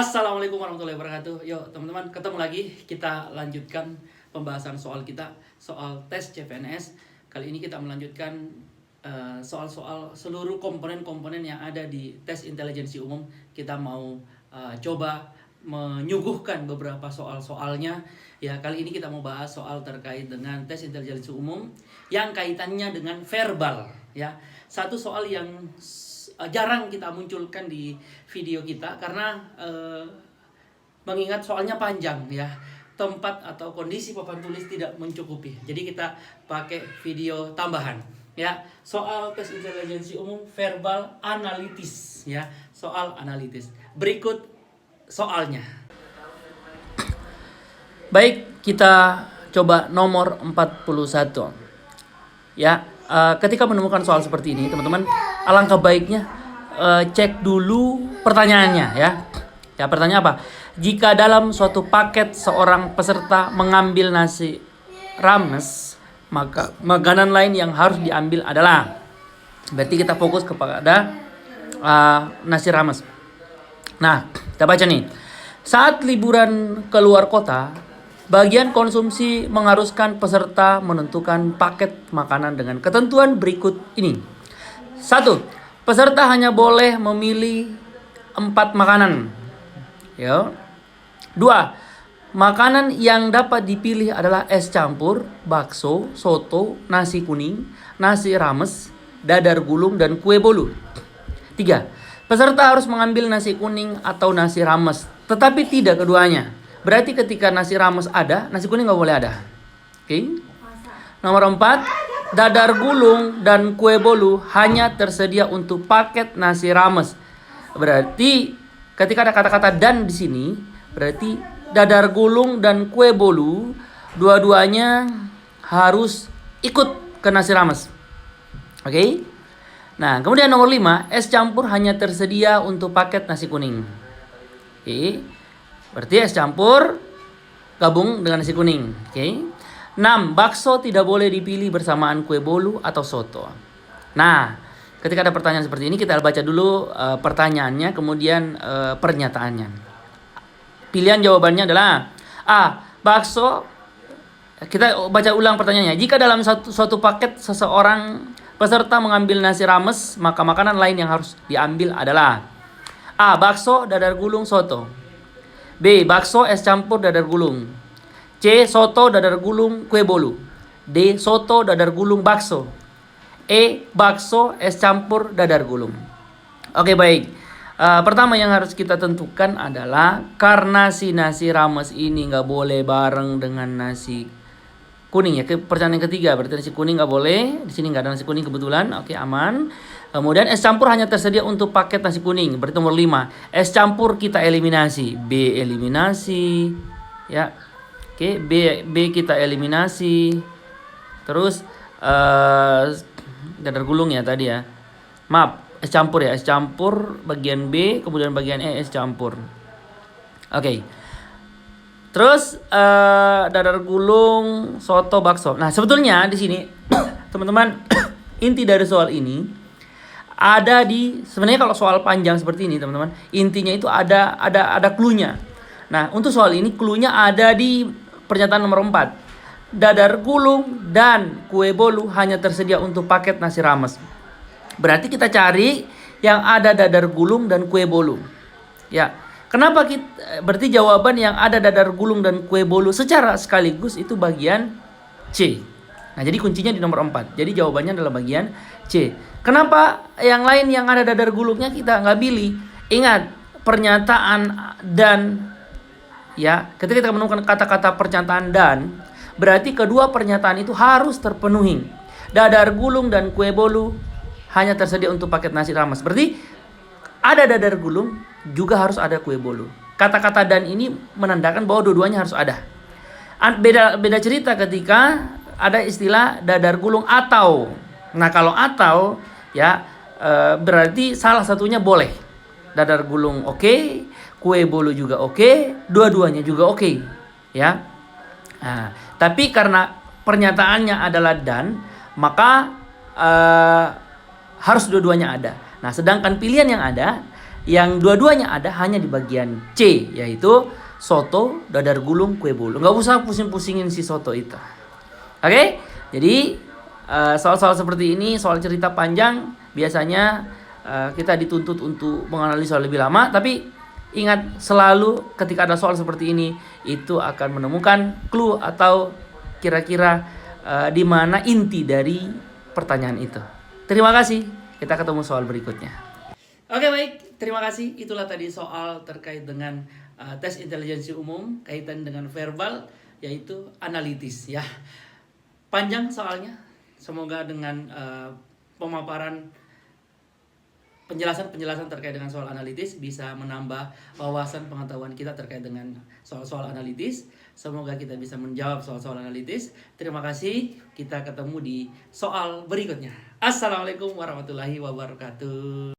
Assalamualaikum warahmatullahi wabarakatuh. Yuk teman-teman, ketemu lagi. Kita lanjutkan pembahasan soal kita, soal tes CPNS. Kali ini kita melanjutkan soal-soal seluruh komponen-komponen yang ada di tes intelijensi umum. Kita mau coba menyuguhkan beberapa soal-soalnya. Ya, kali ini kita mau bahas soal terkait dengan tes intelijensi umum yang kaitannya dengan verbal. Ya, satu soal yang jarang kita munculkan di video kita karena mengingat soalnya panjang ya, tempat atau kondisi papan tulis tidak mencukupi, jadi kita pakai video tambahan ya. Soal tes intelijensi umum verbal analitis ya, soal analitis. Berikut soalnya. Baik, kita coba nomor 41 ya. Ketika menemukan soal seperti ini, teman-teman, alangkah baiknya cek dulu pertanyaannya ya. Ya, pertanyaan apa? Jika dalam suatu paket seorang peserta mengambil nasi rames, maka makanan lain yang harus diambil adalah. Berarti kita fokus kepada nasi rames. Nah, kita baca nih. Saat liburan keluar kota, bagian konsumsi mengharuskan peserta menentukan paket makanan dengan ketentuan berikut ini. 1. Peserta hanya boleh memilih 4 makanan. Ya. 2. Makanan yang dapat dipilih adalah es campur, bakso, soto, nasi kuning, nasi rames, dadar gulung, dan kue bolu. 3. Peserta harus mengambil nasi kuning atau nasi rames, tetapi tidak keduanya. Berarti ketika nasi rames ada, nasi kuning nggak boleh ada. Oke. Nomor 4, dadar gulung dan kue bolu hanya tersedia untuk paket nasi rames. Berarti ketika ada kata-kata dan di sini, berarti dadar gulung dan kue bolu dua-duanya harus ikut ke nasi rames. Oke. Nah, kemudian nomor 5, es campur hanya tersedia untuk paket nasi kuning. Oke. Berarti es campur gabung dengan nasi kuning. Oke. 6. Bakso tidak boleh dipilih bersamaan kue bolu atau soto. Nah, ketika ada pertanyaan seperti ini, kita baca dulu pertanyaannya, kemudian pernyataannya. Pilihan jawabannya adalah A. Bakso. Kita baca ulang pertanyaannya. Jika dalam suatu paket seseorang peserta mengambil nasi rames, maka makanan lain yang harus diambil adalah A. Bakso, dadar gulung, soto. B. Bakso, es campur, dadar gulung. C. Soto, dadar gulung, kue bolu. D. Soto, dadar gulung, bakso. E. Bakso, es campur, dadar gulung. Oke, baik. Pertama yang harus kita tentukan adalah karena si nasi rames ini nggak boleh bareng dengan nasi kuning ya. Pertanyaan yang ketiga, berarti nasi kuning nggak boleh. Di sini nggak ada nasi kuning kebetulan. Oke, aman. Kemudian es campur hanya tersedia untuk paket nasi kuning. Berarti nomor 5. Es campur kita eliminasi. B eliminasi. Ya. Oke, B kita eliminasi. Terus dadar gulung ya tadi ya. Maaf, es campur ya. Es campur bagian B, kemudian bagian E es campur. Oke. Terus dadar gulung, soto, bakso. Nah, sebetulnya di sini teman-teman inti dari soal ini ada di, sebenarnya kalau soal panjang seperti ini teman-teman, intinya itu ada clue-nya. Nah, untuk soal ini clue-nya ada di pernyataan nomor 4. Dadar gulung dan kue bolu hanya tersedia untuk paket nasi rames. Berarti kita cari yang ada dadar gulung dan kue bolu. Ya. Kenapa kita, berarti jawaban yang ada dadar gulung dan kue bolu secara sekaligus itu bagian C. Nah, jadi kuncinya di nomor 4. Jadi jawabannya adalah bagian C. Kenapa yang lain yang ada dadar gulungnya kita nggak pilih? Ingat, pernyataan dan ya, ketika kita menemukan kata-kata pernyataan dan, berarti kedua pernyataan itu harus terpenuhi. Dadar gulung dan kue bolu hanya tersedia untuk paket nasi rames. Berarti ada dadar gulung, juga harus ada kue bolu. Kata-kata dan ini menandakan bahwa dua-duanya harus ada. Beda cerita ketika ada istilah dadar gulung atau. Nah, kalau atau ya berarti salah satunya boleh. Dadar gulung oke, kue bolu juga oke, dua-duanya juga oke. Ya. Nah, tapi karena pernyataannya adalah dan, maka harus dua-duanya ada. Nah, sedangkan pilihan yang ada Yang dua-duanya ada hanya di bagian C, yaitu soto, dadar gulung, kue bolu. Nggak usah pusing-pusingin si soto itu. Oke? Jadi soal-soal seperti ini, soal cerita panjang, biasanya kita dituntut untuk menganalisa lebih lama. Tapi ingat selalu ketika ada soal seperti ini, itu akan menemukan clue atau kira-kira di mana inti dari pertanyaan itu. Terima kasih. Kita ketemu soal berikutnya. Oke, baik, terima kasih. Itulah tadi soal terkait dengan tes intelijensi umum kaitan dengan verbal, yaitu analitis ya. Panjang soalnya. Semoga dengan pemaparan penjelasan terkait dengan soal analitis bisa menambah wawasan pengetahuan kita terkait dengan soal-soal analitis. Semoga kita bisa menjawab soal-soal analitis. Terima kasih. Kita ketemu di soal berikutnya. Assalamualaikum warahmatullahi wabarakatuh.